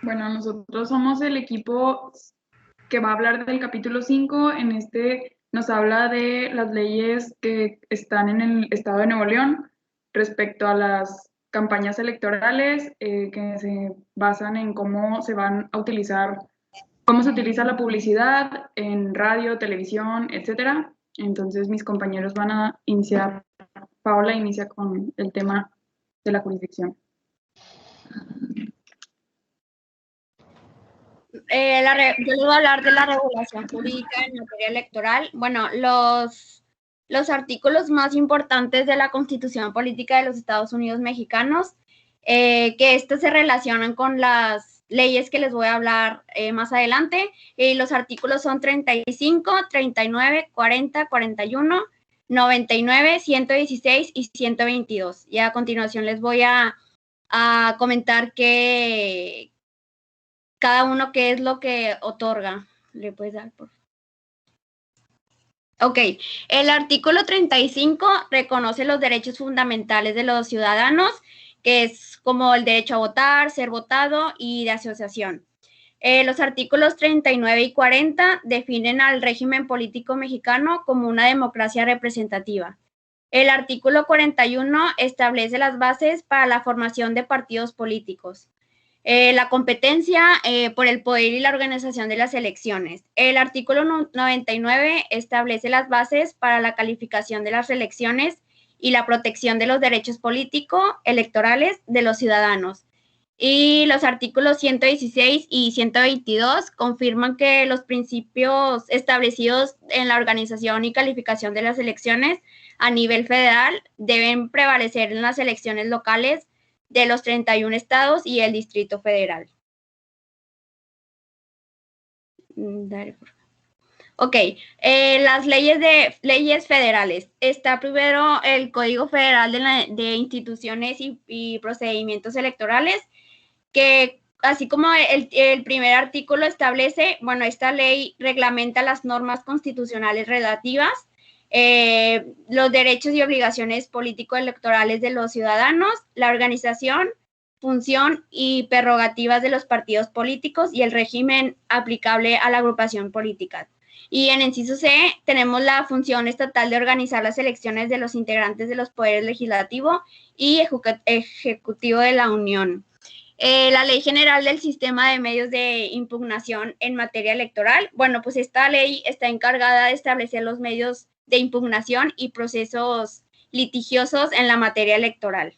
Bueno, nosotros somos el equipo que va a hablar del capítulo 5. En este nos habla de las leyes que están en el estado de Nuevo León respecto a las campañas electorales, que se basan en cómo se van a utilizar, cómo se utiliza la publicidad en radio, televisión, etcétera. Entonces mis compañeros van a iniciar. Paola inicia con el tema de la jurisdicción. Yo les voy a hablar de la regulación jurídica en materia electoral. Bueno, los artículos más importantes de la Constitución Política de los Estados Unidos Mexicanos, que estos se relacionan con las leyes que les voy a hablar más adelante. Los artículos son 35, 39, 40, 41, 99, 116 y 122. Y a continuación les voy a comentar cada uno qué es lo que otorga. ¿Le puedes dar, por favor? Ok, el artículo 35 reconoce los derechos fundamentales de los ciudadanos, que es como el derecho a votar, ser votado y de asociación. Los artículos 39 y 40 definen al régimen político mexicano como una democracia representativa. El artículo 41 establece las bases para la formación de partidos políticos. La competencia por el poder y la organización de las elecciones. El artículo 99 establece las bases para la calificación de las elecciones y la protección de los derechos políticos electorales de los ciudadanos. Y los artículos 116 y 122 confirman que los principios establecidos en la organización y calificación de las elecciones a nivel federal deben prevalecer en las elecciones locales de los 31 estados y el Distrito Federal. Dale, por favor. Ok, las leyes federales. Está primero el Código Federal de Instituciones y Procedimientos Electorales, que así como el primer artículo establece, bueno, esta ley reglamenta las normas constitucionales relativas, los derechos y obligaciones político-electorales de los ciudadanos, la organización, función y prerrogativas de los partidos políticos y el régimen aplicable a la agrupación política. Y en inciso C tenemos la función estatal de organizar las elecciones de los integrantes de los poderes legislativo y ejecutivo de la Unión. La Ley General del Sistema de Medios de Impugnación en materia electoral. Bueno, pues esta ley está encargada de establecer los medios de impugnación y procesos litigiosos en la materia electoral.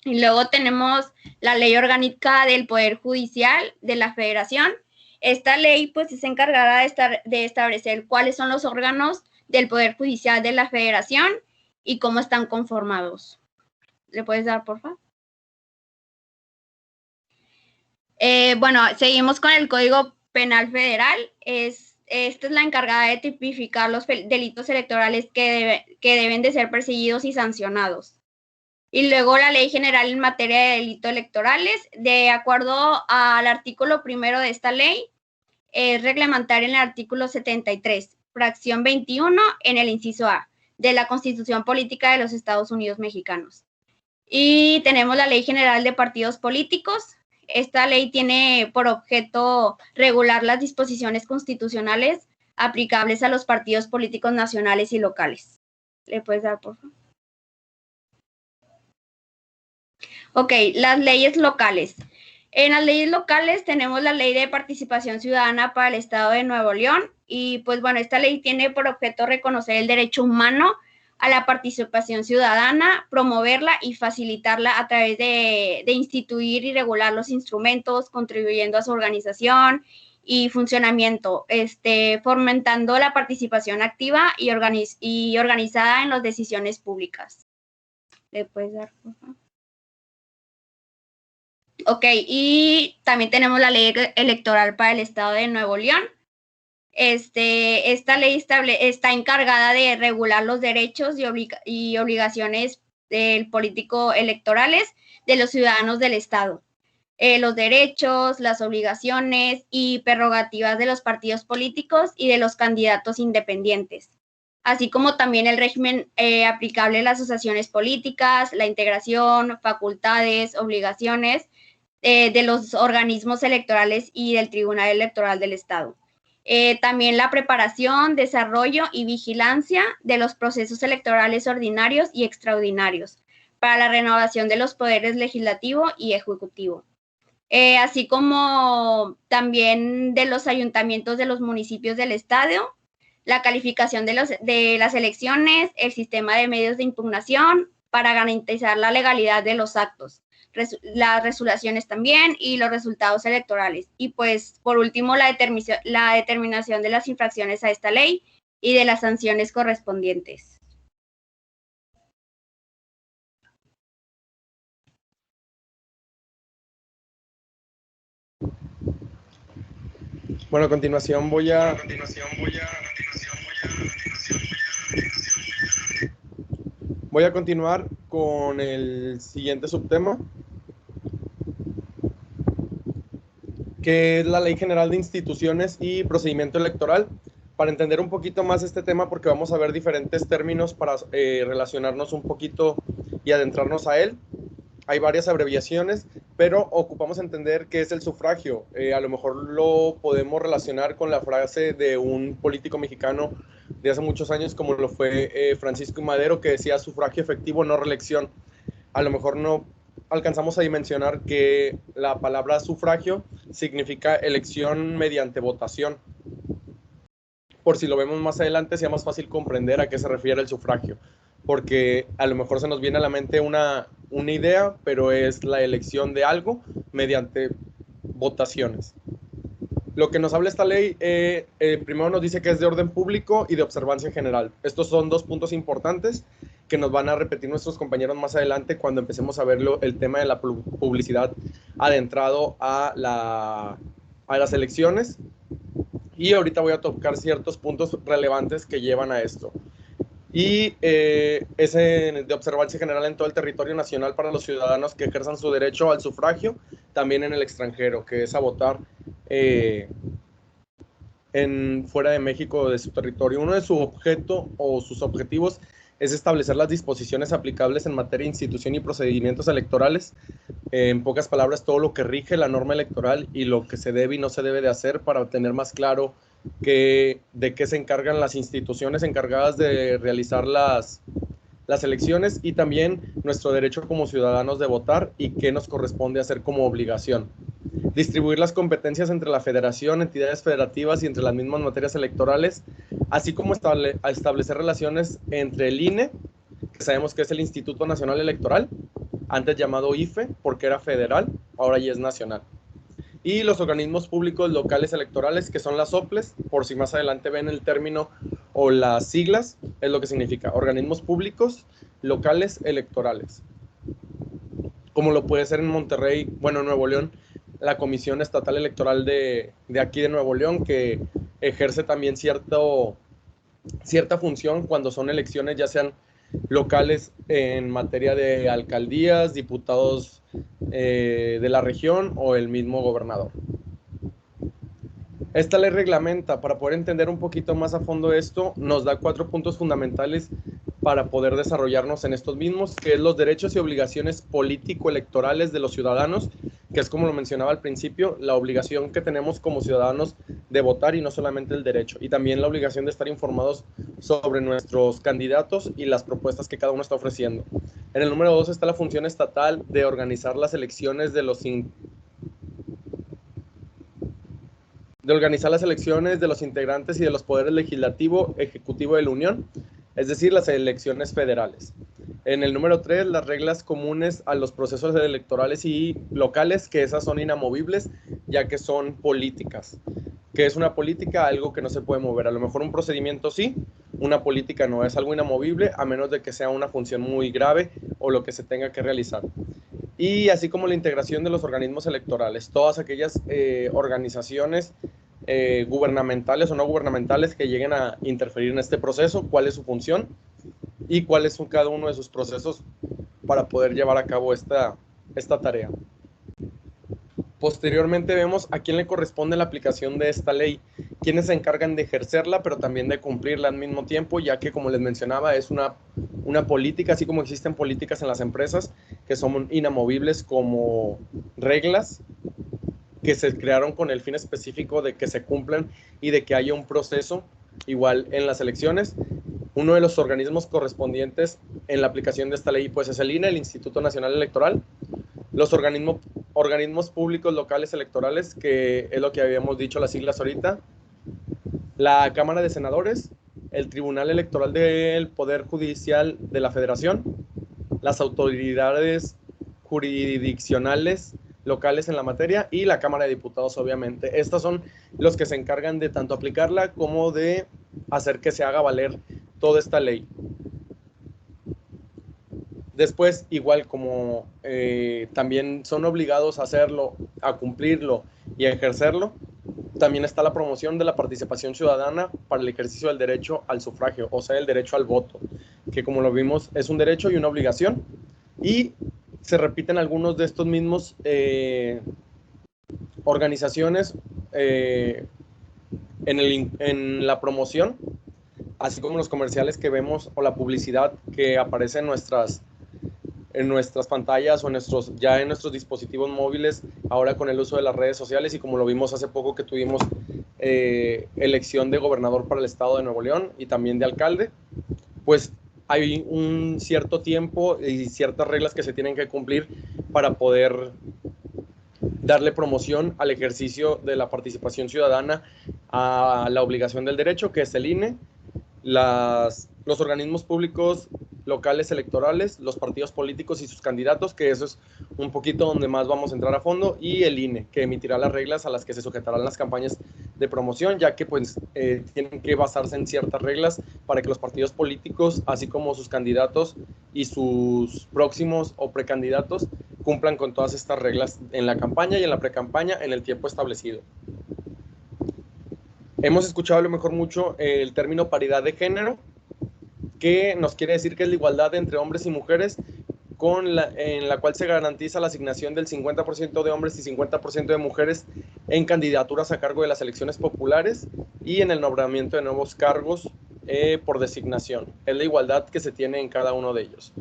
Y luego tenemos la Ley Orgánica del Poder Judicial de la Federación. Esta ley pues es encargada de establecer cuáles son los órganos del Poder Judicial de la Federación y cómo están conformados. ¿Le puedes dar, por favor? Bueno, seguimos con el Código Penal Federal. Esta es la encargada de tipificar los delitos electorales que deben de ser perseguidos y sancionados. Y luego la Ley General en materia de delitos electorales, de acuerdo al artículo 1 de esta ley, es reglamentaria en el artículo 73, fracción 21, en el inciso A, de la Constitución Política de los Estados Unidos Mexicanos. Y tenemos la Ley General de Partidos Políticos. Esta ley tiene por objeto regular las disposiciones constitucionales aplicables a los partidos políticos nacionales y locales. ¿Le puedes dar, por favor? Ok, las leyes locales. En las leyes locales tenemos la Ley de Participación Ciudadana para el Estado de Nuevo León y pues bueno, esta ley tiene por objeto reconocer el derecho humano a la participación ciudadana, promoverla y facilitarla a través de instituir y regular los instrumentos, contribuyendo a su organización y funcionamiento, fomentando la participación activa y organizada en las decisiones públicas. ¿Le puedes dar, por favor? Ok, y también tenemos la ley electoral para el Estado de Nuevo León. Esta ley está encargada de regular los derechos y obligaciones del político electorales de los ciudadanos del Estado. Los derechos, las obligaciones y prerrogativas de los partidos políticos y de los candidatos independientes, así como también el régimen aplicable a las asociaciones políticas, la integración, facultades, obligaciones de los organismos electorales y del Tribunal Electoral del Estado. También la preparación, desarrollo y vigilancia de los procesos electorales ordinarios y extraordinarios para la renovación de los poderes legislativo y ejecutivo. Así como también de los ayuntamientos de los municipios del Estado, la calificación de las elecciones, el sistema de medios de impugnación para garantizar la legalidad de los actos, las resoluciones también y los resultados electorales. Y pues, por último, la determinación de las infracciones a esta ley y de las sanciones correspondientes. Bueno, a continuación voy a continuar con el siguiente subtema, que es la Ley General de Instituciones y Procedimiento Electoral, para entender un poquito más este tema, porque vamos a ver diferentes términos para relacionarnos un poquito y adentrarnos a él. Hay varias abreviaciones, pero ocupamos entender qué es el sufragio. A lo mejor lo podemos relacionar con la frase de un político mexicano de hace muchos años, como lo fue Francisco I. Madero, que decía sufragio efectivo, no reelección. A lo mejor no alcanzamos a dimensionar que la palabra sufragio significa elección mediante votación. Por si lo vemos más adelante, sea más fácil comprender a qué se refiere el sufragio, porque a lo mejor se nos viene a la mente una idea, pero es la elección de algo mediante votaciones. Lo que nos habla esta ley, primero nos dice que es de orden público y de observancia general. Estos son dos puntos importantes que nos van a repetir nuestros compañeros más adelante cuando empecemos a ver el tema de la publicidad adentrado a las elecciones. Y ahorita voy a tocar ciertos puntos relevantes que llevan a esto. Y es de observancia general en todo el territorio nacional para los ciudadanos que ejerzan su derecho al sufragio, también en el extranjero, que es a votar fuera de México o de su territorio. Uno de sus objetivos es establecer las disposiciones aplicables en materia de institución y procedimientos electorales. En pocas palabras, todo lo que rige la norma electoral y lo que se debe y no se debe de hacer para tener más claro de qué se encargan las instituciones encargadas de realizar las elecciones, y también nuestro derecho como ciudadanos de votar y qué nos corresponde hacer como obligación. Distribuir las competencias entre la federación, entidades federativas y entre las mismas materias electorales, así como establecer relaciones entre el INE, que sabemos que es el Instituto Nacional Electoral, antes llamado IFE, porque era federal, ahora ya es nacional. Y los organismos públicos locales electorales, que son las OPLES, por si más adelante ven el término o las siglas, es lo que significa, organismos públicos locales electorales. Como lo puede ser en Monterrey, bueno, en Nuevo León, la Comisión Estatal Electoral de aquí de Nuevo León, que ejerce también cierta función cuando son elecciones, ya sean locales en materia de alcaldías, diputados de la región o el mismo gobernador. Esta ley reglamenta, para poder entender un poquito más a fondo esto, nos da 4 puntos fundamentales para poder desarrollarnos en estos mismos, que es los derechos y obligaciones político-electorales de los ciudadanos, que es, como lo mencionaba al principio, la obligación que tenemos como ciudadanos de votar y no solamente el derecho, y también la obligación de estar informados sobre nuestros candidatos y las propuestas que cada uno está ofreciendo. En el número 2 está la función estatal de organizar las elecciones de los integrantes y de los poderes legislativo, ejecutivo de la Unión, es decir, las elecciones federales. En el número 3, las reglas comunes a los procesos electorales y locales, que esas son inamovibles, ya que son políticas. ¿Qué es una política? Algo que no se puede mover. A lo mejor un procedimiento sí, una política no. Es algo inamovible, a menos de que sea una función muy grave o lo que se tenga que realizar. Y así como la integración de los organismos electorales, todas aquellas organizaciones gubernamentales o no gubernamentales que lleguen a interferir en este proceso, cuál es su función y cuáles son cada uno de sus procesos para poder llevar a cabo esta tarea. Posteriormente vemos a quién le corresponde la aplicación de esta ley, quienes se encargan de ejercerla, pero también de cumplirla al mismo tiempo, ya que, como les mencionaba, es una política, así como existen políticas en las empresas, que son inamovibles como reglas que se crearon con el fin específico de que se cumplan y de que haya un proceso igual en las elecciones. Uno de los organismos correspondientes en la aplicación de esta ley pues es el INE, el Instituto Nacional Electoral, los organismos públicos locales electorales, que es lo que habíamos dicho las siglas ahorita, la Cámara de Senadores, el Tribunal Electoral del Poder Judicial de la Federación, las autoridades jurisdiccionales locales en la materia y la Cámara de Diputados, obviamente. Estos son los que se encargan de tanto aplicarla como de hacer que se haga valer toda esta ley. Después, igual como también son obligados a hacerlo, a cumplirlo y a ejercerlo, también está la promoción de la participación ciudadana para el ejercicio del derecho al sufragio, o sea, el derecho al voto, que como lo vimos es un derecho y una obligación, y se repiten algunos de estos mismos organizaciones en la promoción, así como los comerciales que vemos o la publicidad que aparece en nuestras pantallas o ya en nuestros dispositivos móviles, ahora con el uso de las redes sociales, y como lo vimos hace poco que tuvimos elección de gobernador para el estado de Nuevo León y también de alcalde, pues hay un cierto tiempo y ciertas reglas que se tienen que cumplir para poder darle promoción al ejercicio de la participación ciudadana, a la obligación del derecho, que es el INE, los organismos públicos locales electorales, los partidos políticos y sus candidatos, que eso es un poquito donde más vamos a entrar a fondo, y el INE, que emitirá las reglas a las que se sujetarán las campañas de promoción, ya que pues tienen que basarse en ciertas reglas para que los partidos políticos, así como sus candidatos y sus próximos o precandidatos, cumplan con todas estas reglas en la campaña y en la precampaña en el tiempo establecido. Hemos escuchado a lo mejor mucho el término paridad de género, que nos quiere decir que es la igualdad entre hombres y mujeres, en la cual se garantiza la asignación del 50% de hombres y 50% de mujeres en candidaturas a cargo de las elecciones populares y en el nombramiento de nuevos cargos por designación. Es la igualdad que se tiene en cada uno de ellos.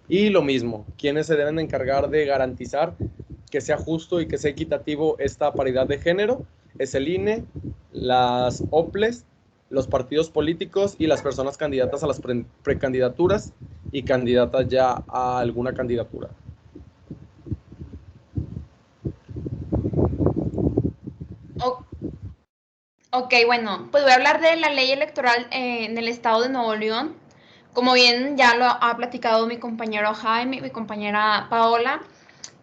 Y lo mismo, quienes se deben de encargar de garantizar que sea justo y que sea equitativo esta paridad de género es el INE, las OPLES, los partidos políticos y las personas candidatas a las precandidaturas y candidatas ya a alguna candidatura. Ok, bueno, pues voy a hablar de la ley electoral en el estado de Nuevo León. Como bien ya lo ha platicado mi compañero Jaime y mi compañera Paola,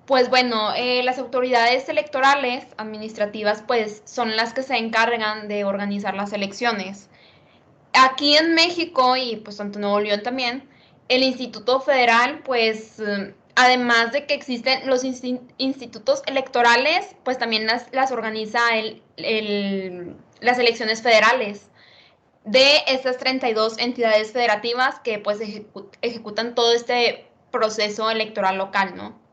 pues bueno, las autoridades electorales administrativas pues son las que se encargan de organizar las elecciones. Aquí en México y pues tanto en Nuevo León también, el Instituto Federal pues además de que existen los institutos electorales, pues también las organiza las elecciones federales de estas 32 entidades federativas que pues ejecutan todo este proceso electoral local, ¿no?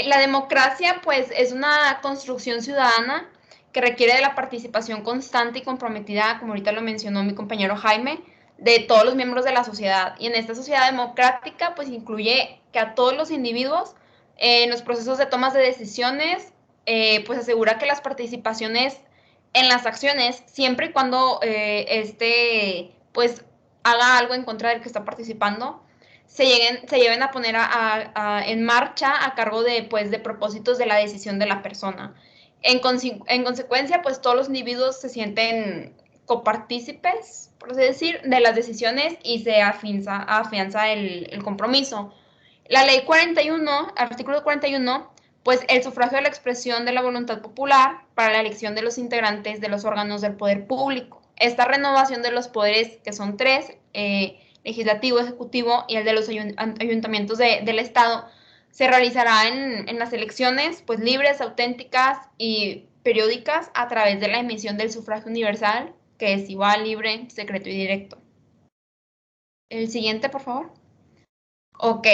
La democracia, pues, es una construcción ciudadana que requiere de la participación constante y comprometida, como ahorita lo mencionó mi compañero Jaime, de todos los miembros de la sociedad. Y en esta sociedad democrática, pues, incluye que a todos los individuos en los procesos de tomas de decisiones, pues, asegura que las participaciones en las acciones, siempre y cuando pues, haga algo en contra del que está participando, se lleven a poner en marcha a cargo de, pues, de propósitos de la decisión de la persona. En consecuencia, pues todos los individuos se sienten copartícipes, por así decir, de las decisiones y se afianza el compromiso. La ley 41, artículo 41, pues el sufragio de la expresión de la voluntad popular para la elección de los integrantes de los órganos del poder público. Esta renovación de los poderes, que son tres, legislativo, ejecutivo y el de los ayuntamientos del estado, se realizará en las elecciones pues libres, auténticas y periódicas a través de la emisión del sufragio universal, que es igual, libre, secreto y directo. El siguiente, por favor. Ok.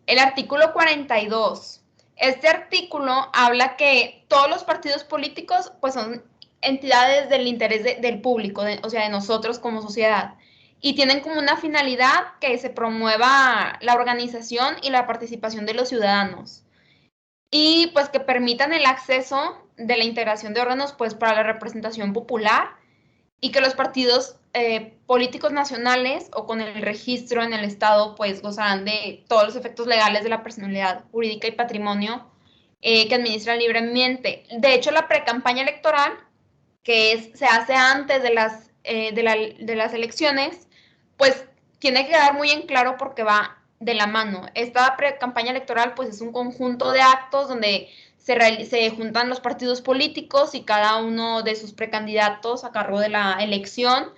El artículo 42. Este artículo habla que todos los partidos políticos pues son entidades del interés del público, o sea, de nosotros como sociedad. y tienen como una finalidad que se promueva la organización y la participación de los ciudadanos y pues que permitan el acceso de la integración de órganos pues para la representación popular y que los partidos políticos nacionales o con el registro en el Estado pues gozarán de todos los efectos legales de la personalidad jurídica y patrimonio que administran libremente. De hecho, la precampaña electoral, que se hace antes de las elecciones, pues tiene que quedar muy en claro porque va de la mano. Esta campaña electoral pues es un conjunto de actos donde se juntan los partidos políticos y cada uno de sus precandidatos a cargo de la elección.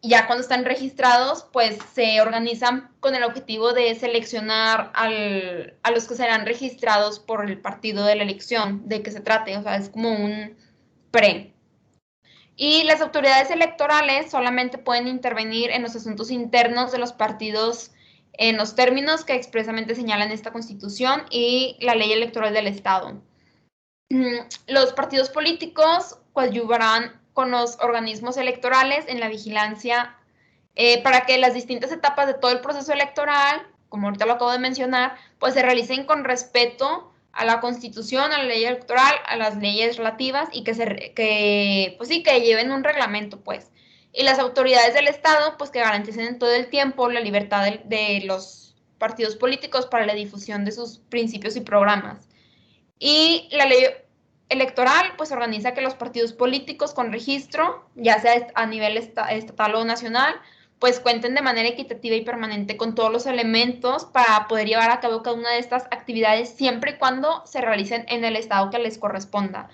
Ya cuando están registrados, pues se organizan con el objetivo de seleccionar a los que serán registrados por el partido de la elección, de que se trate, o sea, es como un pre. Y las autoridades electorales solamente pueden intervenir en los asuntos internos de los partidos en los términos que expresamente señalan esta Constitución y la ley electoral del Estado. Los partidos políticos coadyuvarán con los organismos electorales en la vigilancia para que las distintas etapas de todo el proceso electoral, como ahorita lo acabo de mencionar, pues se realicen con respeto a la Constitución, a la ley electoral, a las leyes relativas y pues sí, que lleven un reglamento, pues. Y las autoridades del Estado, pues que garanticen en todo el tiempo la libertad de los partidos políticos para la difusión de sus principios y programas. Y la ley electoral, pues organiza que los partidos políticos con registro, ya sea a nivel estatal o nacional, pues cuenten de manera equitativa y permanente con todos los elementos para poder llevar a cabo cada una de estas actividades siempre y cuando se realicen en el estado que les corresponda.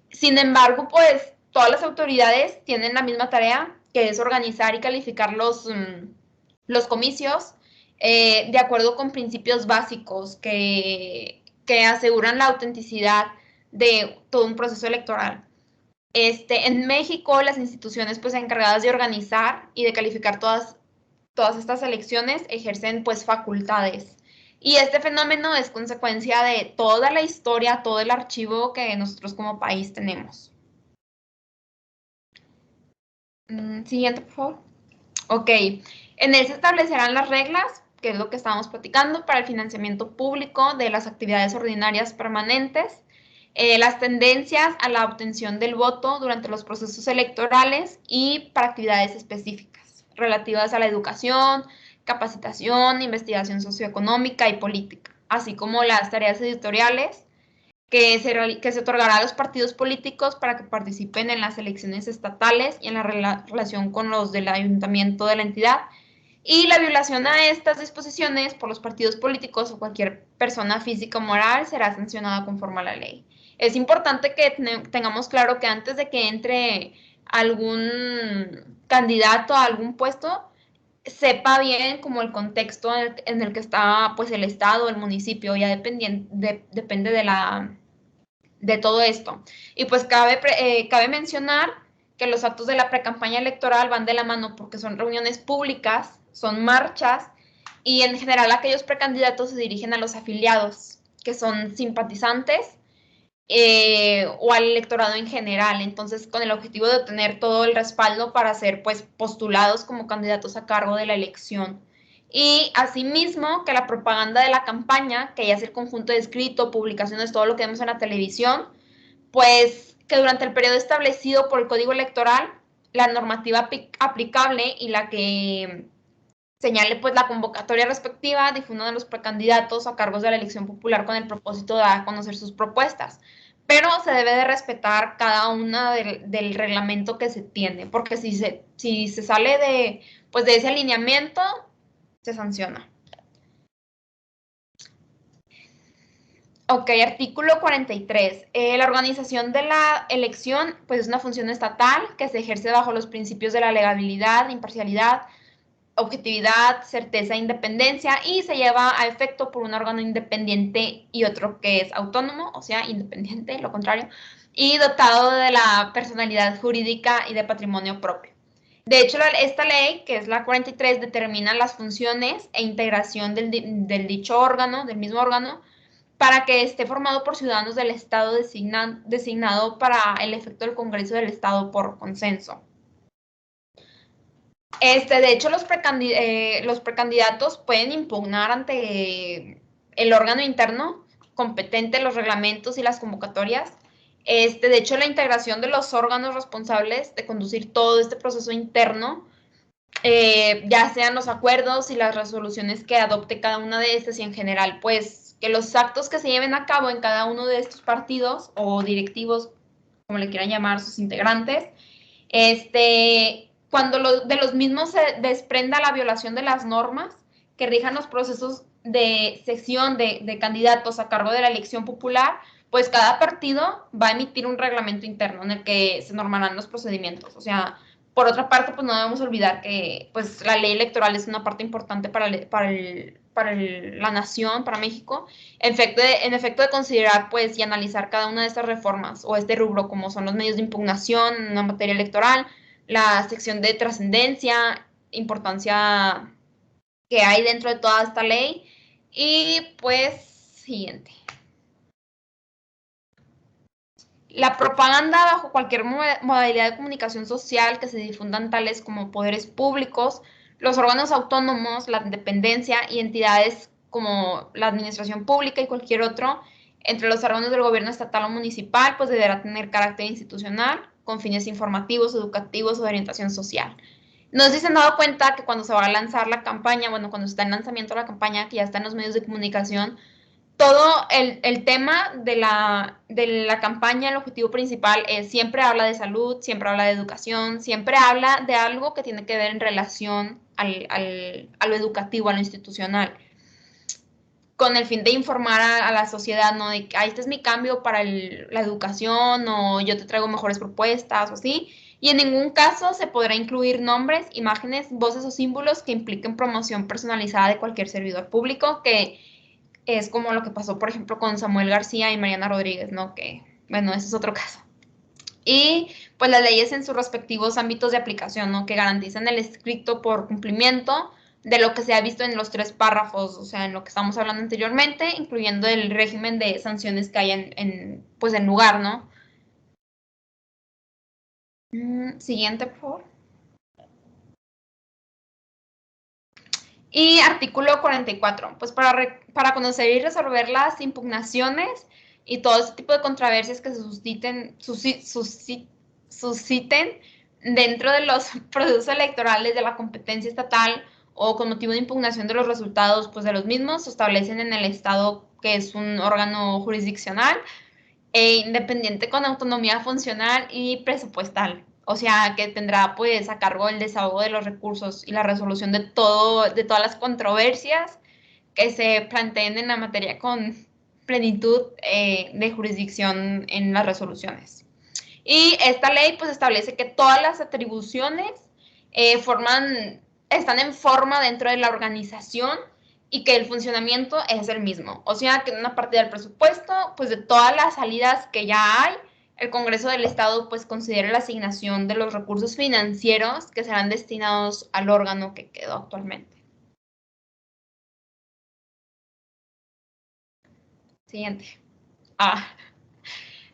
Sin embargo, pues todas las autoridades tienen la misma tarea, que es organizar y calificar los comicios de acuerdo con principios básicos que aseguran la autenticidad de todo un proceso electoral. En México, las instituciones pues encargadas de organizar y de calificar todas estas elecciones ejercen pues facultades. Y este fenómeno es consecuencia de toda la historia, todo el archivo que nosotros como país tenemos. Siguiente, por favor. Ok, en él se establecerán las reglas, que es lo que estábamos platicando, para el financiamiento público de las actividades ordinarias permanentes, las tendencias a la obtención del voto durante los procesos electorales y para actividades específicas relativas a la educación, capacitación, investigación socioeconómica y política, así como las tareas editoriales que se otorgará a los partidos políticos para que participen en las elecciones estatales y en la relación con los del ayuntamiento de la entidad. Y la violación a estas disposiciones por los partidos políticos o cualquier persona física o moral será sancionada conforme a la ley. Es importante que tengamos claro que antes de que entre algún candidato a algún puesto, sepa bien como el contexto en el que está pues el estado, el municipio, ya depende de todo esto. Y pues cabe mencionar que los actos de la precampaña electoral van de la mano porque son reuniones públicas, son marchas y en general aquellos precandidatos se dirigen a los afiliados, que son simpatizantes o al electorado en general, entonces con el objetivo de obtener todo el respaldo para ser pues postulados como candidatos a cargo de la elección. Y asimismo que la propaganda de la campaña, que ya es el conjunto de escrito, publicaciones, todo lo que vemos en la televisión, pues que durante el periodo establecido por el Código Electoral, la normativa aplicable y la que señale pues la convocatoria respectiva difunda de los precandidatos a cargos de la elección popular con el propósito de dar a conocer sus propuestas. Pero se debe de respetar cada una del reglamento que se tiene, porque si se sale de ese alineamiento, se sanciona. Ok, artículo 43. La organización de la elección pues es una función estatal que se ejerce bajo los principios de la legalidad, imparcialidad, objetividad, certeza e independencia y se lleva a efecto por un órgano independiente y otro que es autónomo, o sea, independiente, lo contrario, y dotado de la personalidad jurídica y de patrimonio propio. De hecho, esta ley, que es la 43, determina las funciones e integración del dicho órgano, del mismo órgano, para que esté formado por ciudadanos del Estado designado para el efecto del Congreso del Estado por consenso. De hecho, los precandidatos pueden impugnar ante el órgano interno competente los reglamentos y las convocatorias. De hecho, la integración de los órganos responsables de conducir todo este proceso interno, ya sean los acuerdos y las resoluciones que adopte cada una de estas y en general, pues que los actos que se lleven a cabo en cada uno de estos partidos o directivos, como le quieran llamar, sus integrantes, cuando de los mismos se desprenda la violación de las normas que rijan los procesos de sección de candidatos a cargo de la elección popular, pues cada partido va a emitir un reglamento interno en el que se normarán los procedimientos. O sea, por otra parte, pues no debemos olvidar que pues, la ley electoral es una parte importante para la nación, para México, en efecto de considerar pues, y analizar cada una de estas reformas o este rubro, como son los medios de impugnación en una materia electoral, la sección de trascendencia, importancia que hay dentro de toda esta ley. Y pues, siguiente. La propaganda bajo cualquier modalidad de comunicación social que se difundan tales como poderes públicos, los órganos autónomos, la dependencia y entidades como la administración pública y cualquier otro, entre los órganos del gobierno estatal o municipal, pues deberá tener carácter institucional con fines informativos, educativos o de orientación social. No sé si se han dado cuenta que cuando se va a lanzar la campaña, bueno, cuando está en lanzamiento la campaña, que ya está en los medios de comunicación, todo el tema de la campaña, el objetivo principal es siempre habla de salud, siempre habla de educación, siempre habla de algo que tiene que ver en relación a lo educativo, a lo institucional, con el fin de informar a la sociedad, ¿no? De que este es mi cambio para la educación, o yo te traigo mejores propuestas, o así. Y en ningún caso se podrá incluir nombres, imágenes, voces o símbolos que impliquen promoción personalizada de cualquier servidor público, que es como lo que pasó, por ejemplo, con Samuel García y Mariana Rodríguez, ¿no? Que, bueno, ese es otro caso. Y pues las leyes en sus respectivos ámbitos de aplicación, ¿no? Que garantizan el estricto por cumplimiento de lo que se ha visto en los 3 párrafos, o sea, en lo que estamos hablando anteriormente, incluyendo el régimen de sanciones que hay pues, en lugar, ¿no? Siguiente, por favor. Y artículo 44, pues para conocer y resolver las impugnaciones y todo ese tipo de controversias que se susciten dentro de los procesos electorales de la competencia estatal o con motivo de impugnación de los resultados pues, de los mismos, se establecen en el Estado, que es un órgano jurisdiccional e independiente con autonomía funcional y presupuestal. O sea, que tendrá pues a cargo el desahogo de los recursos y la resolución de todas las controversias que se planteen en la materia con plenitud de jurisdicción en las resoluciones. Y esta ley pues establece que todas las atribuciones están en forma dentro de la organización y que el funcionamiento es el mismo. O sea, que en una partida del presupuesto, pues de todas las salidas que ya hay, el Congreso del Estado pues considera la asignación de los recursos financieros que serán destinados al órgano que quedó actualmente. Siguiente.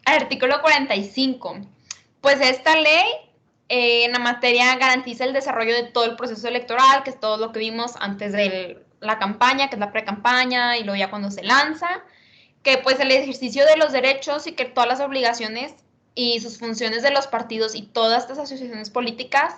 Artículo 45. Pues esta ley en la materia garantiza el desarrollo de todo el proceso electoral, que es todo lo que vimos antes de la campaña, que es la pre-campaña, y luego ya cuando se lanza, que pues el ejercicio de los derechos y que todas las obligaciones y sus funciones de los partidos y todas estas asociaciones políticas,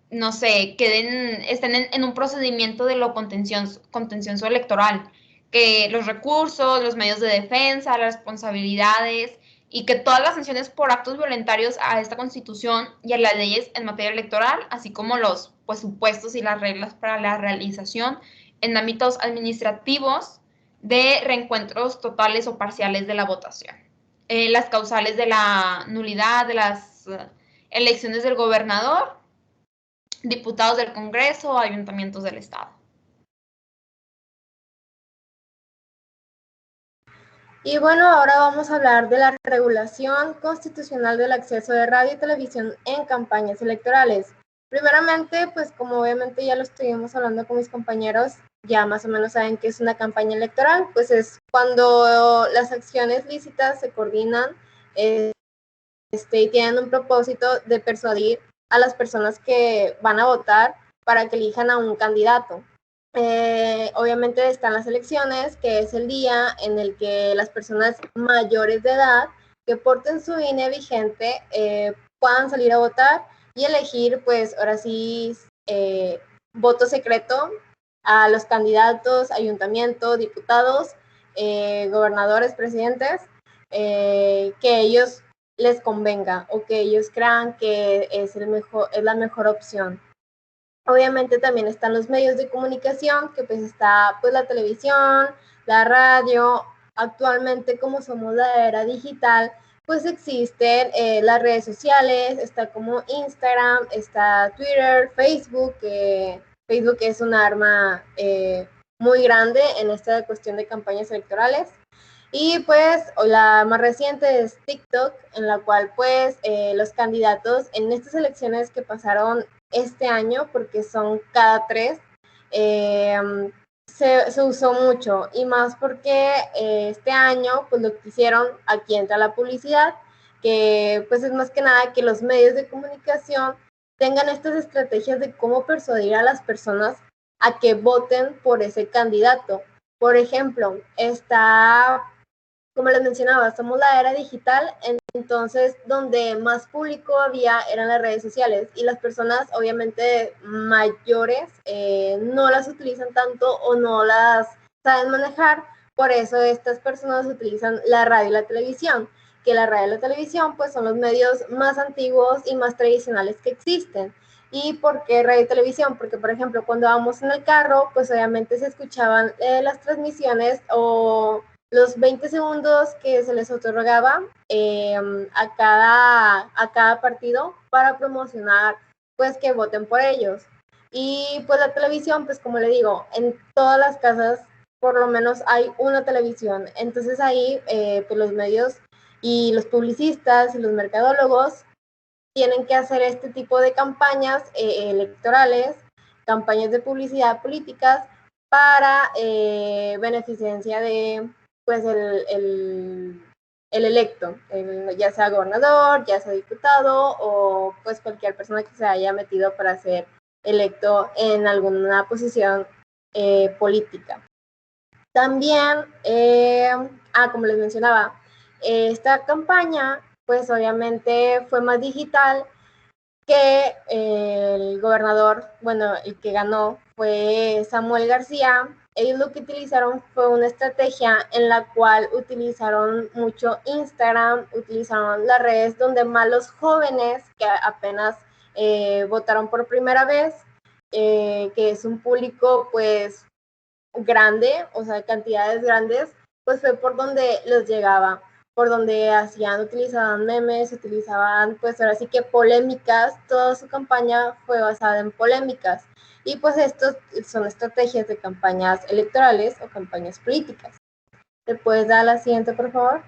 no sé, estén en un procedimiento de lo contencioso electoral, que los recursos, los medios de defensa, las responsabilidades y que todas las sanciones por actos violentarios a esta Constitución y a las leyes en materia electoral, así como los pues, supuestos y las reglas para la realización en ámbitos administrativos de reencuentros totales o parciales de la votación. Las causales de la nulidad de las elecciones del gobernador, diputados del Congreso o ayuntamientos del Estado. Y bueno, ahora vamos a hablar de la regulación constitucional del acceso de radio y televisión en campañas electorales. Primeramente, pues como obviamente ya lo estuvimos hablando con mis compañeros, ya más o menos saben que es una campaña electoral, pues es cuando las acciones lícitas se coordinan y tienen un propósito de persuadir a las personas que van a votar para que elijan a un candidato. Obviamente están las elecciones, que es el día en el que las personas mayores de edad que porten su INE vigente puedan salir a votar y elegir, pues ahora sí, voto secreto a los candidatos, ayuntamiento, diputados, gobernadores, presidentes, que ellos les convenga o que ellos crean que es la mejor opción. Obviamente también están los medios de comunicación, que pues está pues la televisión, la radio. Actualmente, como somos la era digital, pues existen las redes sociales, está como Instagram, está Twitter, Facebook, que Facebook es un arma muy grande en esta cuestión de campañas electorales. Y pues la más reciente es TikTok, en la cual pues los candidatos en estas elecciones que pasaron este año, porque son cada 3, se usó mucho, y más porque este año pues lo que hicieron, aquí entra la publicidad, que pues es más que nada que los medios de comunicación tengan estas estrategias de cómo persuadir a las personas a que voten por ese candidato. Por ejemplo, está, como les mencionaba, somos la era digital, entonces donde más público había eran las redes sociales, y las personas obviamente mayores no las utilizan tanto o no las saben manejar. Por eso estas personas utilizan la radio y la televisión, que la radio y la televisión pues son los medios más antiguos y más tradicionales que existen. ¿Y por qué radio y televisión? Porque, por ejemplo, cuando vamos en el carro, pues obviamente se escuchaban las transmisiones o los 20 segundos que se les otorgaba a cada partido para promocionar, pues, que voten por ellos. Y pues la televisión, pues como le digo, en todas las casas por lo menos hay una televisión. Entonces ahí pues los medios y los publicistas y los mercadólogos tienen que hacer este tipo de campañas electorales, campañas de publicidad políticas para beneficencia de pues el electo, ya sea gobernador, ya sea diputado o pues cualquier persona que se haya metido para ser electo en alguna posición política. También, como les mencionaba, esta campaña pues obviamente fue más digital, que el gobernador, bueno, el que ganó fue Samuel García. Ellos lo que utilizaron fue una estrategia en la cual utilizaron mucho Instagram, utilizaron las redes donde más los jóvenes que apenas votaron por primera vez, que es un público pues grande, o sea, cantidades grandes, pues fue por donde los llegaba, por donde utilizaban memes, utilizaban pues ahora sí que polémicas. Toda su campaña fue basada en polémicas, y pues estos son estrategias de campañas electorales o campañas políticas. ¿Te puedes dar la siguiente, por favor?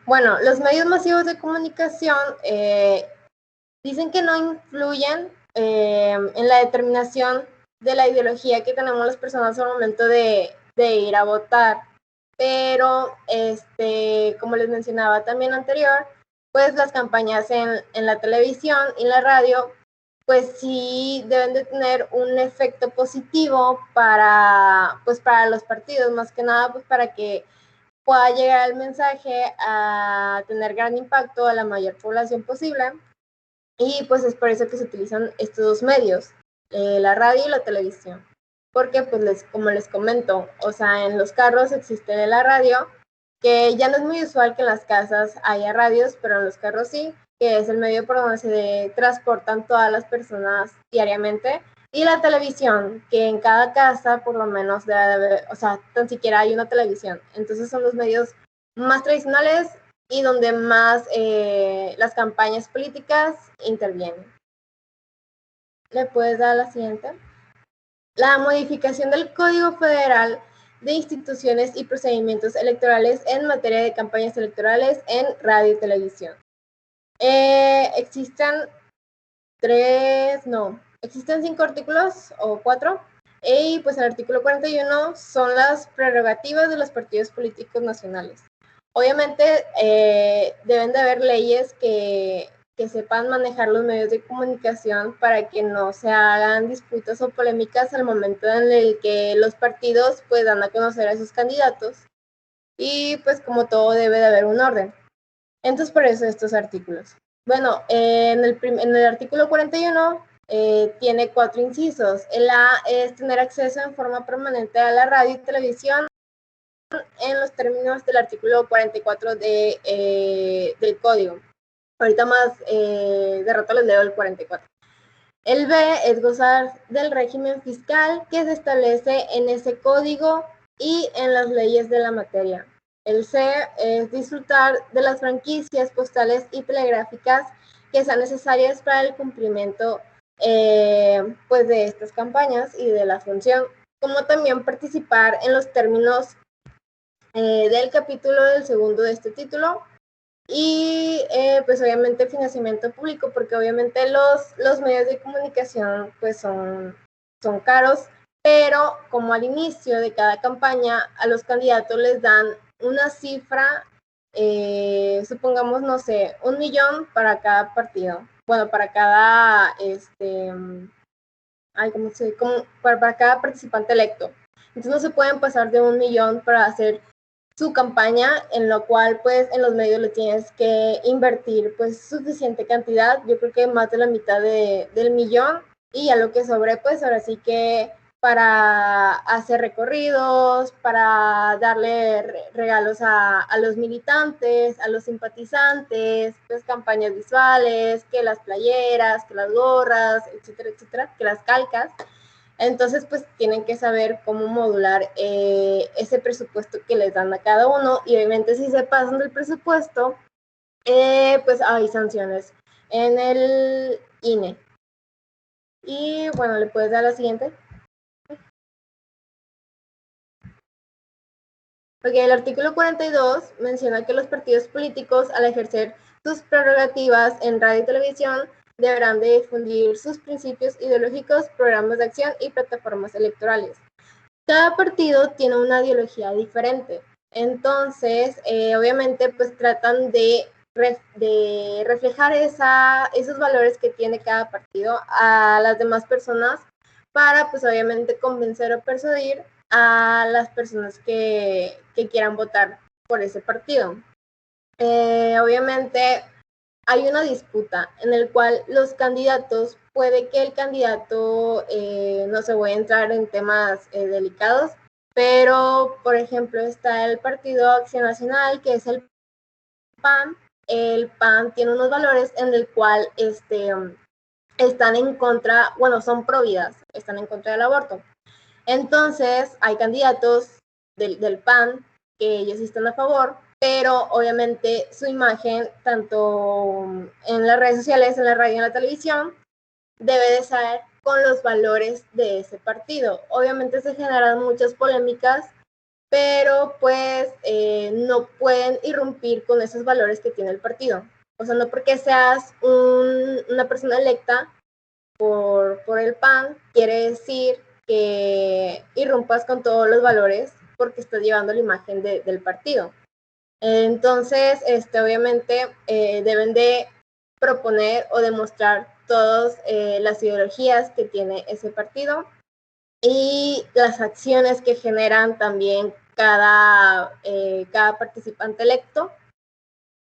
Bueno, los medios masivos de comunicación dicen que no influyen en la determinación de la ideología que tenemos las personas al momento de ir a votar, pero como les mencionaba también anterior, pues las campañas en la televisión y la radio pues sí deben de tener un efecto positivo para los partidos, más que nada pues para que pueda llegar el mensaje a tener gran impacto a la mayor población posible. Y pues es por eso que se utilizan estos dos medios, la radio y la televisión. Porque pues como les comento, o sea, en los carros existe la radio, que ya no es muy usual que en las casas haya radios, pero en los carros sí, que es el medio por donde se transportan todas las personas diariamente. Y la televisión, que en cada casa por lo menos debe haber, o sea, tan siquiera hay una televisión. Entonces son los medios más tradicionales y donde más las campañas políticas intervienen. ¿Le puedes dar la siguiente? La modificación del Código Federal de Instituciones y Procedimientos Electorales en materia de campañas electorales en radio y televisión. Existen 5 artículos o 4, y pues el artículo 41 son las prerrogativas de los partidos políticos nacionales. Obviamente deben de haber leyes que sepan manejar los medios de comunicación para que no se hagan disputas o polémicas al momento en el que los partidos pues dan a conocer a sus candidatos, y pues como todo debe de haber un orden. Entonces por eso estos artículos. Bueno, en el artículo 41 tiene 4 incisos. El A es tener acceso en forma permanente a la radio y televisión en los términos del artículo 44 del código. Ahorita más de rato les leo el 44. El B es gozar del régimen fiscal que se establece en ese código y en las leyes de la materia. El C es disfrutar de las franquicias postales y telegráficas que sean necesarias para el cumplimiento pues de estas campañas y de la función, como también participar en los términos del capítulo del segundo de este título. Y pues obviamente financiamiento público, porque obviamente los medios de comunicación pues son caros, pero como al inicio de cada campaña a los candidatos les dan una cifra, supongamos, no sé, 1 millón para cada partido, bueno, para cada, para cada participante electo. Entonces no se pueden pasar de 1 millón para hacer su campaña, en lo cual pues en los medios le tienes que invertir pues suficiente cantidad, yo creo que más de la mitad del millón, y a lo que sobre pues ahora sí que para hacer recorridos, para darle regalos a los militantes, a los simpatizantes, pues campañas visuales, que las playeras, que las gorras, etcétera, etcétera, que las calcas. Entonces, pues tienen que saber cómo modular ese presupuesto que les dan a cada uno, y obviamente si se pasan del presupuesto, pues hay sanciones en el INE. Y bueno, ¿le puedes dar la siguiente? Porque el artículo 42 menciona que los partidos políticos, al ejercer sus prerrogativas en radio y televisión, deberán de difundir sus principios ideológicos, programas de acción y plataformas electorales. Cada partido tiene una ideología diferente, entonces obviamente pues tratan de reflejar esos valores que tiene cada partido a las demás personas, para pues obviamente convencer o persuadir a las personas que quieran votar por ese partido. Obviamente hay una disputa en el cual los candidatos, puede que el candidato, no se voy a entrar en temas delicados, pero por ejemplo está el Partido Acción Nacional, que es el PAN. El PAN tiene unos valores en el cual están en contra, bueno, son pro vidas, están en contra del aborto. Entonces hay candidatos del PAN que ellos están a favor, pero obviamente su imagen, tanto en las redes sociales, en la radio y en la televisión, debe de ser con los valores de ese partido. Obviamente se generan muchas polémicas, pero pues no pueden irrumpir con esos valores que tiene el partido. O sea, no porque seas una persona electa por el PAN, quiere decir que irrumpas con todos los valores porque estás llevando la imagen del partido. Entonces, obviamente deben de proponer o demostrar todas las ideologías que tiene ese partido y las acciones que generan también cada participante electo.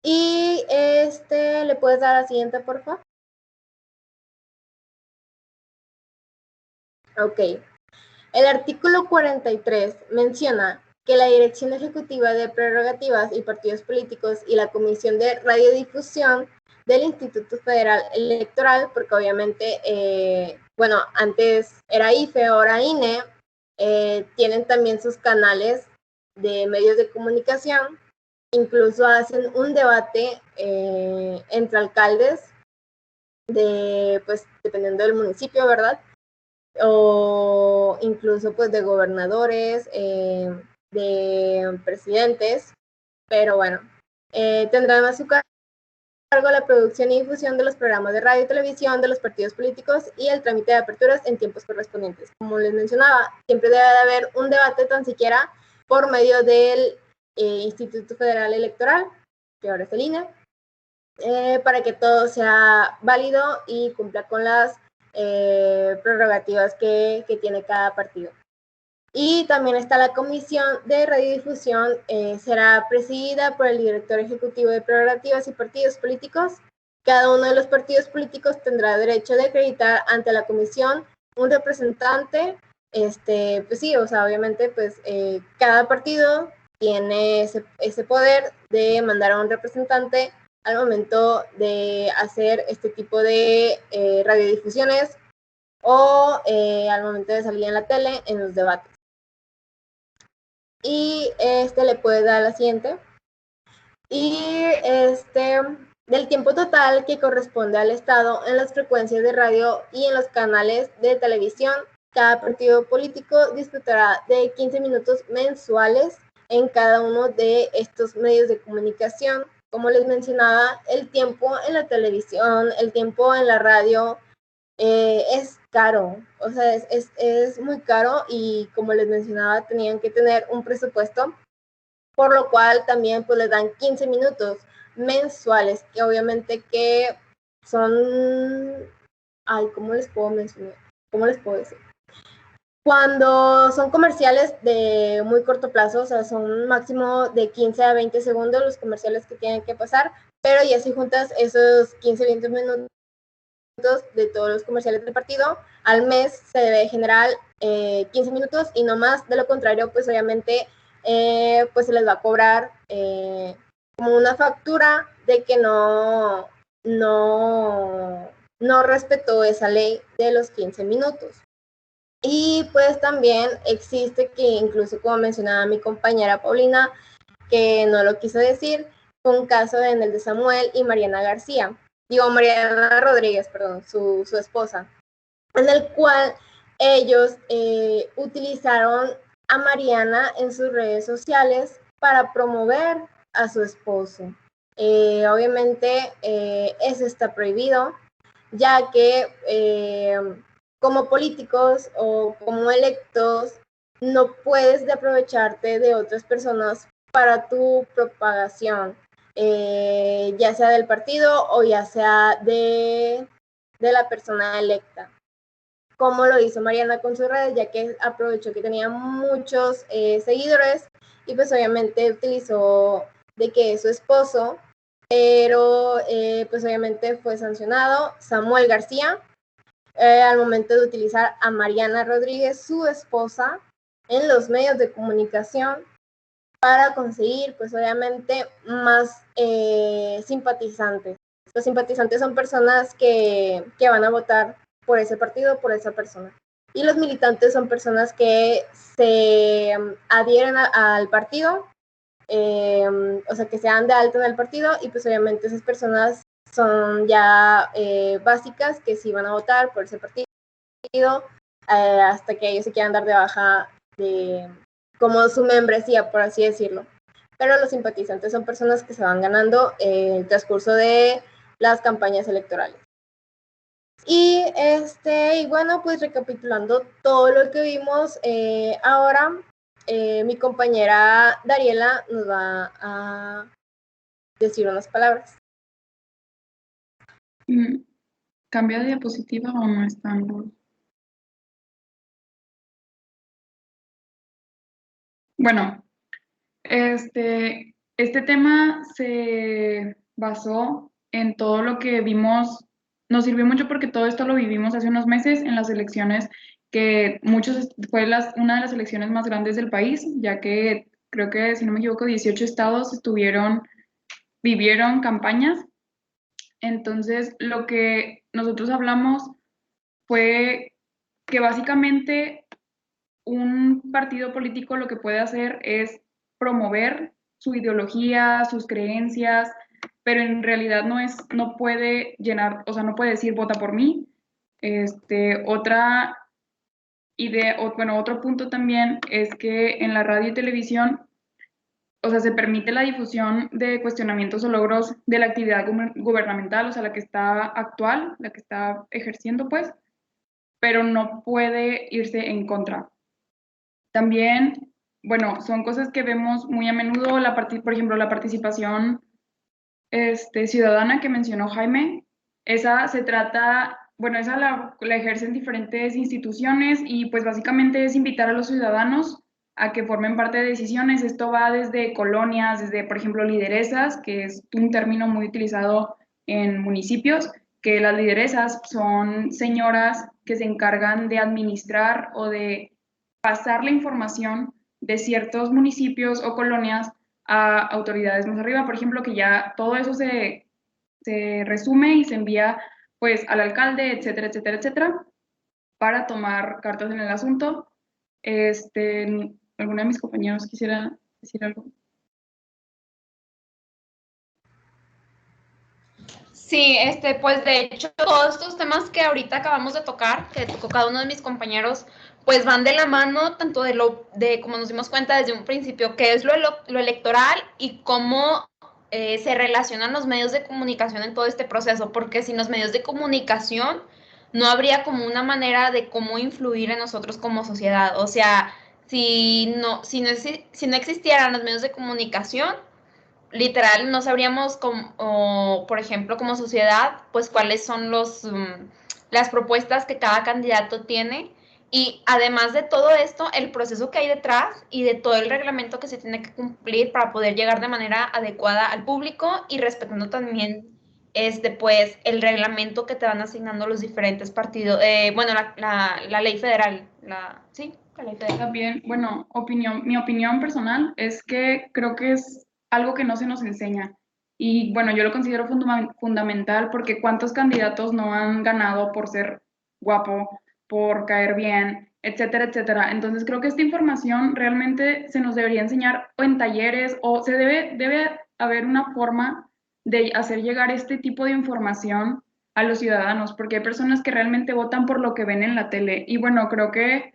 Y ¿le puedes dar la siguiente, por favor? Ok. El artículo 43 menciona que la Dirección Ejecutiva de Prerrogativas y Partidos Políticos y la Comisión de Radiodifusión del Instituto Federal Electoral, porque obviamente, bueno, antes era IFE, ahora INE, tienen también sus canales de medios de comunicación, incluso hacen un debate entre alcaldes, pues dependiendo del municipio, ¿verdad? O incluso pues de gobernadores, de presidentes, pero bueno, tendrán a su cargo la producción y difusión de los programas de radio y televisión de los partidos políticos y el trámite de aperturas en tiempos correspondientes. Como les mencionaba, siempre debe de haber un debate tan siquiera por medio del Instituto Federal Electoral, que ahora es el INE, para que todo sea válido y cumpla con las prerrogativas que tiene cada partido. Y también está la Comisión de Radiodifusión, será presidida por el director ejecutivo de prerrogativas y partidos políticos. Cada uno de los partidos políticos tendrá derecho de acreditar ante la comisión un representante. Pues sí, o sea, obviamente, pues cada partido tiene ese poder de mandar a un representante al momento de hacer este tipo de radiodifusiones o al momento de salir en la tele en los debates. Y le puede dar la siguiente. Y del tiempo total que corresponde al Estado en las frecuencias de radio y en los canales de televisión, cada partido político disfrutará de 15 minutos mensuales en cada uno de estos medios de comunicación. Como les mencionaba, el tiempo en la televisión, el tiempo en la radio es caro, o sea, es muy caro y como les mencionaba, tenían que tener un presupuesto, por lo cual también pues les dan 15 minutos mensuales, que obviamente que son, ay, ¿cómo les puedo mencionar? ¿Cómo les puedo decir? Cuando son comerciales de muy corto plazo, o sea, son máximo de 15 a 20 segundos los comerciales que tienen que pasar, pero ya si juntas esos 15 a 20 minutos de todos los comerciales del partido, al mes se debe generar 15 minutos y no más, de lo contrario, pues obviamente pues se les va a cobrar como una factura de que no respetó esa ley de los 15 minutos. Y pues también existe que incluso como mencionaba mi compañera Paulina, que no lo quiso decir, fue un caso en el de Samuel y Mariana García, Mariana Rodríguez, perdón, su esposa, en el cual ellos utilizaron a Mariana en sus redes sociales para promover a su esposo. Obviamente eso está prohibido, ya que como políticos o como electos no puedes aprovecharte de otras personas para tu propagación, ya sea del partido o ya sea de la persona electa, como lo hizo Mariana con sus redes, ya que aprovechó que tenía muchos seguidores y pues obviamente utilizó de que es su esposo, pero pues obviamente fue sancionado Samuel García al momento de utilizar a Mariana Rodríguez, su esposa, en los medios de comunicación para conseguir, pues obviamente, más simpatizantes. Los simpatizantes son personas que van a votar por ese partido, por esa persona. Y los militantes son personas que se adhieren al partido, o sea, que se dan de alta en el partido, y pues obviamente esas personas son ya básicas que sí van a votar por ese partido hasta que ellos se quieran dar de baja como su membresía, por así decirlo. Pero los simpatizantes son personas que se van ganando en el transcurso de las campañas electorales. Y bueno, pues recapitulando todo lo que vimos ahora, mi compañera Dariela nos va a decir unas palabras. ¿Cambia de diapositiva o no están? Bueno, este tema se basó en todo lo que vimos, nos sirvió mucho porque todo esto lo vivimos hace unos meses en las elecciones, que fue una de las elecciones más grandes del país, ya que creo que, si no me equivoco, 18 estados vivieron campañas. Entonces, lo que nosotros hablamos fue que básicamente un partido político lo que puede hacer es promover su ideología, sus creencias, pero en realidad no puede llenar, o sea, no puede decir vota por mí. Otra idea, otro punto también es que en la radio y televisión, o sea, se permite la difusión de cuestionamientos o logros de la actividad gubernamental, o sea, la que está actual, la que está ejerciendo, pues, pero no puede irse en contra. También bueno, son cosas que vemos muy a menudo, por ejemplo, la participación ciudadana que mencionó Jaime, esa se trata, bueno, esa la ejercen diferentes instituciones y pues básicamente es invitar a los ciudadanos a que formen parte de decisiones. Esto va desde colonias, desde, por ejemplo, lideresas, que es un término muy utilizado en municipios, que las lideresas son señoras que se encargan de administrar o de pasar la información de ciertos municipios o colonias a autoridades más arriba, por ejemplo, que ya todo eso se resume y se envía pues al alcalde, etcétera, etcétera, etcétera, para tomar cartas en el asunto. ¿Alguno de mis compañeros quisiera decir algo? Sí, pues de hecho todos estos temas que ahorita acabamos de tocar, que tocó cada uno de mis compañeros, pues van de la mano tanto de como nos dimos cuenta desde un principio, qué es lo electoral y cómo se relacionan los medios de comunicación en todo este proceso, porque sin los medios de comunicación no habría como una manera de cómo influir en nosotros como sociedad. O sea, si no existieran los medios de comunicación, literal no sabríamos como, por ejemplo, como sociedad, pues cuáles son las propuestas que cada candidato tiene. Y además de todo esto, el proceso que hay detrás y de todo el reglamento que se tiene que cumplir para poder llegar de manera adecuada al público y respetando también pues el reglamento que te van asignando los diferentes partidos, bueno, la ley federal, sí, la ley federal. También, bueno, mi opinión personal es que creo que es algo que no se nos enseña. Y bueno, yo lo considero fundamental porque cuántos candidatos no han ganado por ser guapo, por caer bien, etcétera, etcétera. Entonces creo que esta información realmente se nos debería enseñar o en talleres o debe haber una forma de hacer llegar este tipo de información a los ciudadanos, porque hay personas que realmente votan por lo que ven en la tele. Y bueno, creo que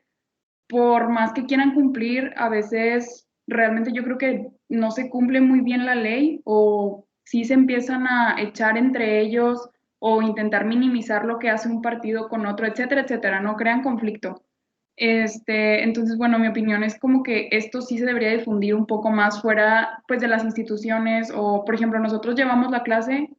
por más que quieran cumplir, a veces realmente yo creo que no se cumple muy bien la ley o sí se empiezan a echar entre ellos o intentar minimizar lo que hace un partido con otro, etcétera, etcétera, no crean conflicto. Entonces, bueno, mi opinión es como que esto sí se debería difundir un poco más fuera, pues, de las instituciones o, por ejemplo, nosotros llevamos la clase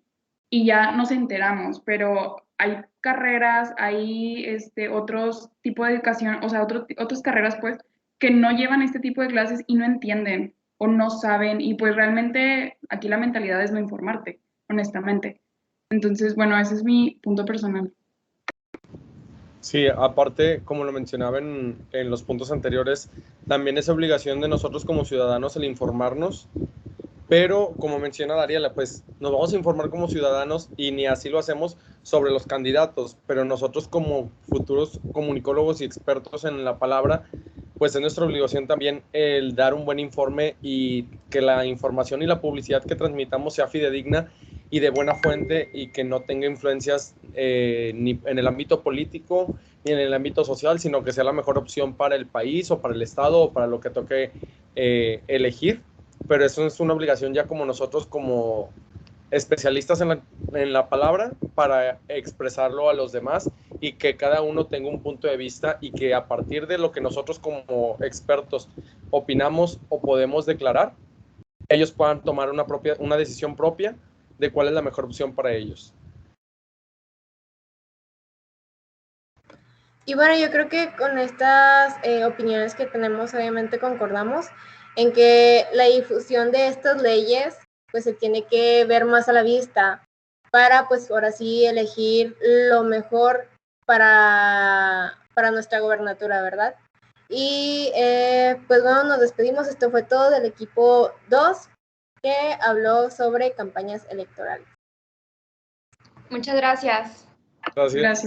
y ya nos enteramos, pero hay carreras, hay otros tipos de educación, o sea, otras carreras, pues, que no llevan este tipo de clases y no entienden o no saben, y pues realmente aquí la mentalidad es no informarte, honestamente. Entonces, bueno, ese es mi punto personal. Sí, aparte, como lo mencionaba en los puntos anteriores, también es obligación de nosotros como ciudadanos el informarnos, pero como menciona Dariela, pues nos vamos a informar como ciudadanos y ni así lo hacemos sobre los candidatos, pero nosotros como futuros comunicólogos y expertos en la palabra, pues es nuestra obligación también el dar un buen informe y que la información y la publicidad que transmitamos sea fidedigna y de buena fuente y que no tenga influencias ni en el ámbito político ni en el ámbito social, sino que sea la mejor opción para el país o para el estado o para lo que toque elegir. Pero eso es una obligación ya como nosotros como especialistas en la palabra para expresarlo a los demás y que cada uno tenga un punto de vista y que a partir de lo que nosotros como expertos opinamos o podemos declarar, ellos puedan tomar una decisión propia de cuál es la mejor opción para ellos. Y bueno, yo creo que con estas opiniones que tenemos, obviamente concordamos en que la difusión de estas leyes pues se tiene que ver más a la vista para pues ahora sí elegir lo mejor para nuestra gobernatura, ¿verdad? Y pues bueno, nos despedimos. Esto fue todo del equipo 2 que habló sobre campañas electorales. Muchas gracias. Gracias. Gracias.